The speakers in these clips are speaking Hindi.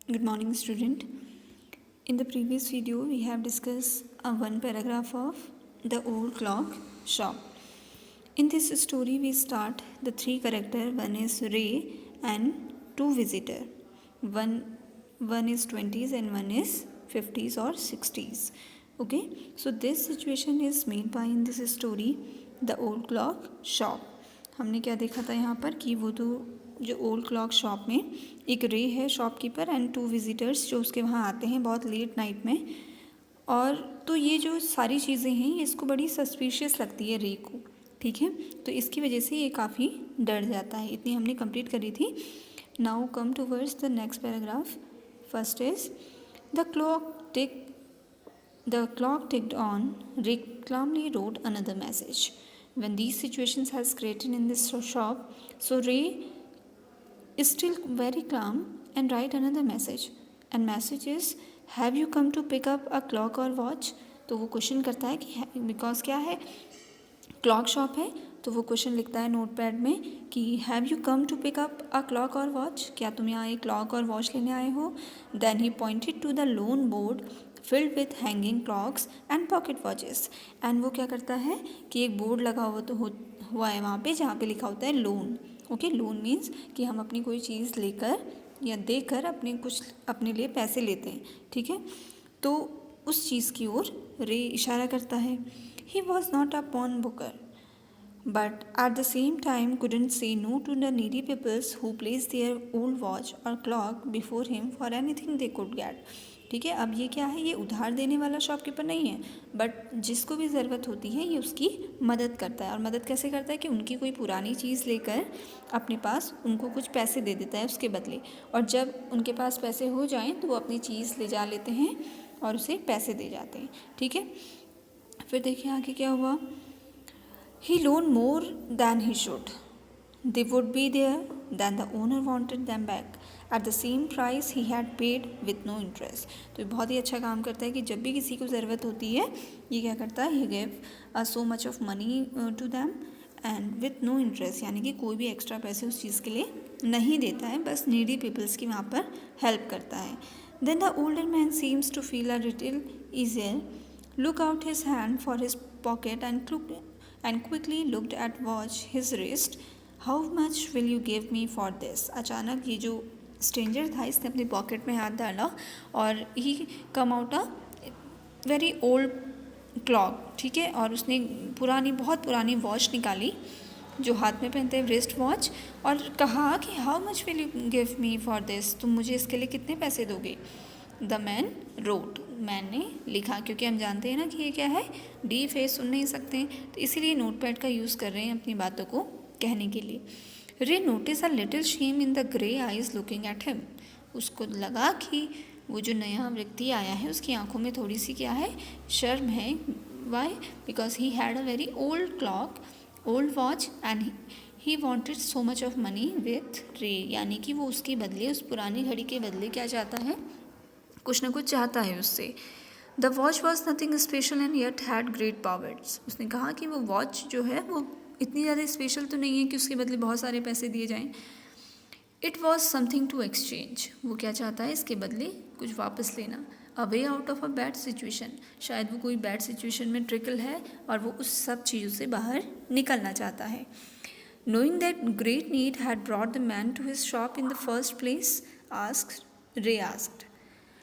Good morning, student. In the previous video, we have discussed one paragraph of The Old Clock Shop. In this story, we start the three characters. One is Ray and two visitor. One is 20s and one is 50s or 60s. Okay, so this situation is made by in this story The Old Clock Shop. हमने क्या देखा था यहाँ पर कि वो तो जो ओल्ड क्लॉक शॉप में एक रे है शॉपकीपर एंड टू विजिटर्स जो उसके वहाँ आते हैं बहुत लेट नाइट में। और तो ये जो सारी चीज़ें हैं ये इसको बड़ी सस्पिशियस लगती है रे को, ठीक है। तो इसकी वजह से ये काफ़ी डर जाता है। इतनी हमने कंप्लीट करी थी। Now come towards the next paragraph. First is the clock ticked on. Rick calmly wrote another message. When these situations has created in this shop, so Ray is still very calm and write another message. And message is, have you come to pick up a clock or watch? तो वो क्वेश्चन करता है कि बिकॉज क्या है क्लॉक शॉप है, तो वो क्वेश्चन लिखता है नोटपैड में कि have you come to pick up a clock और वॉच, क्या तुम यहाँ एक क्लॉक और वॉच लेने आए हो। Then he pointed to the long board filled with hanging clocks and pocket watches. And वो क्या करता है कि एक बोर्ड लगा हुआ है वहाँ पे जहाँ पे लिखा होता है लोन। ओके, लोन मीन्स कि हम अपनी कोई चीज़ लेकर या देकर अपने लिए पैसे लेते हैं, ठीक है। तो उस चीज़ की ओर रे इशारा करता है। He was not a pawn broker but at the same time couldn't say no to the needy peoples who placed their old watch or clock before him for anything they could get। ठीक है, अब ये क्या है, ये उधार देने वाला शॉपकीपर नहीं है, बट जिसको भी ज़रूरत होती है ये उसकी मदद करता है। और मदद कैसे करता है कि उनकी कोई पुरानी चीज़ लेकर अपने पास उनको कुछ पैसे दे देता है उसके बदले, और जब उनके पास पैसे हो जाएं तो वो अपनी चीज़ ले जा लेते हैं और उसे पैसे दे जाते हैं, ठीक है। फिर देखिए आगे क्या हुआ। He loaned more than he should. They would be there, then the owner wanted them back at the same price he had paid with no interest। तो ये बहुत ही अच्छा काम करता है कि जब भी किसी को ज़रूरत होती है ये क्या करता है, he gave so much of money to them and with no interest, यानी कि कोई भी एक्स्ट्रा पैसे उस चीज़ के लिए नहीं देता है, बस नीडी पीपल्स की वहाँ पर हेल्प करता है। Then the older man seems to feel a little easier, look out his hand for his pocket and quickly looked at watch his wrist। How much will you give me for this? अचानक ये जो स्ट्रेंजर था इसने अपनी पॉकेट में हाथ डाला और ही come out a very old clock, ठीक है। और उसने बहुत पुरानी वॉच निकाली जो हाथ में पहनते हैं, रिस्ट वॉच, और कहा कि how much will you give me for this, तुम मुझे इसके लिए कितने पैसे दोगे। द मैन रोट, मैन ने लिखा, क्योंकि हम जानते हैं ना कि ये क्या है, डी फेस सुन नहीं सकते हैं, तो इसीलिए नोटपैड का यूज़ कर रहे हैं अपनी बातों को कहने के लिए। रे notice a little shame in the grey eyes looking at him. उसको लगा कि वो जो नया व्यक्ति आया है उसकी आंखों में थोड़ी सी क्या है, शर्म है। Why, because he had a very old clock, old watch and he wanted so much of money with Ray, यानी कि वो उसके बदले, उस पुरानी घड़ी के बदले क्या चाहता है, कुछ ना कुछ चाहता है उससे। The watch was nothing special and yet had great powers. उसने कहा कि वो वॉच जो है वो इतनी ज़्यादा स्पेशल तो नहीं है कि उसके बदले बहुत सारे पैसे दिए जाएं। It was something to exchange, वो क्या चाहता है, इसके बदले कुछ वापस लेना। A way out of a bad situation, शायद वो कोई बैड सिचुएशन में ट्रिकल है और वो उस सब चीज़ों से बाहर निकलना चाहता है। Knowing that great need had brought the man to his shop in the first place, Ray asked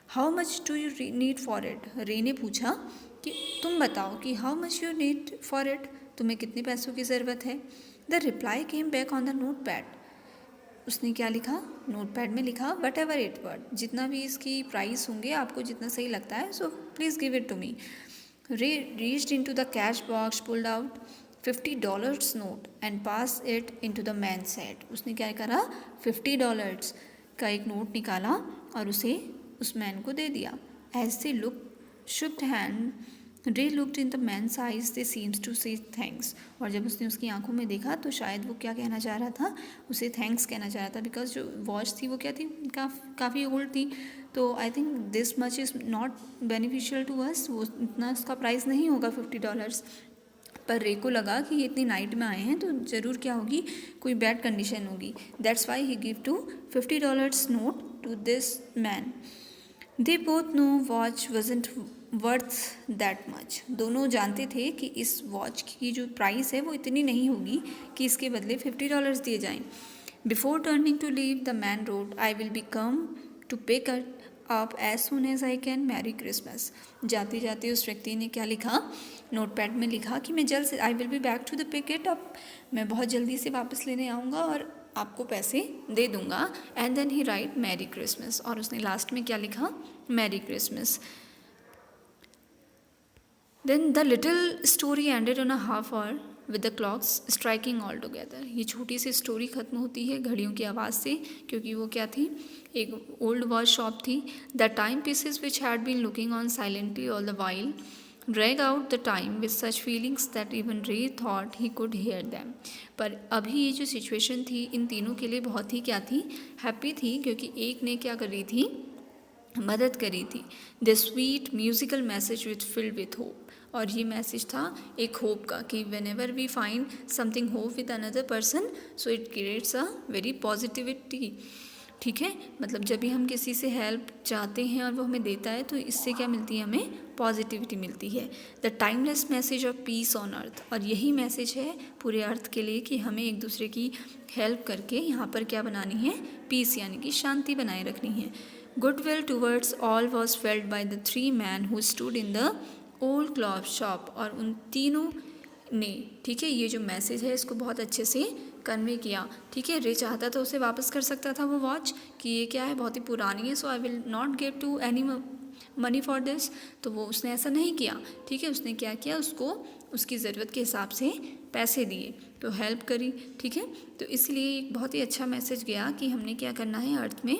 how much do you need for it. Ray ने पूछा कि तुम बताओ कि how much you need for it, तुम्हें कितने पैसों की ज़रूरत है। The reply came back on the note pad. उसने क्या लिखा, नोटपैड में लिखा, वट एवर इट वर्ड, जितना भी इसकी प्राइस होंगे, आपको जितना सही लगता है, so please give it to me. Ray reached into the cash box, pulled out $50 note and pass it into the man's head. उसने क्या करा, $50 का एक नोट निकाला और उसे उस मैन को दे दिया। As they look shook hand, Ray looked in the man's eyes, they seems to say thanks. और जब उसने उसकी आंखों में देखा तो शायद वो क्या कहना चाह रहा था, उसे थैंक्स कहना चाह रहा था, बिकॉज जो वॉच थी वो क्या थी, काफ़ी ओल्ड थी। तो I think this much is not beneficial to us, वो इतना उसका प्राइस नहीं होगा $50। पर रे को लगा कि ये इतनी नाइट में आए हैं तो ज़रूर क्या होगी, कोई बैड कंडीशन होगी। That's why he give to $50 note to this man. They both know watch wasn't worth that much. दोनों जानते थे कि इस वॉच की जो प्राइस है वो इतनी नहीं होगी कि इसके बदले $50 दिए जाएं. Before turning to leave, the man wrote, I will be come to pick up as soon as I can. Merry Christmas. जाते जाते उस व्यक्ति ने क्या लिखा, नोटपैड में लिखा कि मैं जल्द से I will be back to the pick it up, मैं बहुत जल्दी से वापस लेने आऊँगा और आपको पैसे दे दूंगा. And then he write merry Christmas, और उसने लास्ट में क्या लिखा, merry Christmas. Then the little story ended on a half hour with the clocks striking all together. ये छोटी सी स्टोरी ख़त्म होती है घड़ियों की आवाज़ से, क्योंकि वो क्या थी, एक ओल्ड वॉच शॉप थी. The time pieces which had been looking on silently all the while drag out the time with such feelings that even Ray thought he could hear them. पर अभी ये जो सिचुएशन थी इन तीनों के लिए बहुत ही क्या थी, हैप्पी थी, क्योंकि एक ने क्या करी थी, मदद करी थी. The sweet musical message which filled with hope. और ये मैसेज था एक होप का कि whenever we find something hope with another person so it creates a very positivity. ठीक है, मतलब जब भी हम किसी से हेल्प चाहते हैं और वो हमें देता है तो इससे क्या मिलती है, हमें पॉजिटिविटी मिलती है. The timeless message of peace on earth. और यही मैसेज है पूरे अर्थ के लिए कि हमें एक दूसरे की हेल्प करके यहाँ पर क्या बनानी है, पीस यानी कि शांति बनाए रखनी है. Goodwill towards all was failed by the 3 man who stood in the old cloth shop. और उन तीनों ने, ठीक है, ये जो मैसेज है इसको बहुत अच्छे से कन्वे किया. ठीक है, रे चाहता तो उसे वापस कर सकता था वो वॉच कि ये क्या है, बहुत ही पुरानी है, so I will not give to any money for this. तो वो उसने ऐसा नहीं किया. ठीक है, उसने क्या किया, उसको उसकी ज़रूरत के हिसाब से पैसे दिए, तो हेल्प करी. ठीक है, तो इसलिए एक बहुत ही अच्छा मैसेज गया कि हमने क्या करना है, अर्थ में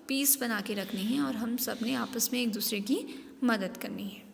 पीस बना के रखनी है और हम सब ने आपस में एक दूसरे की मदद करनी है.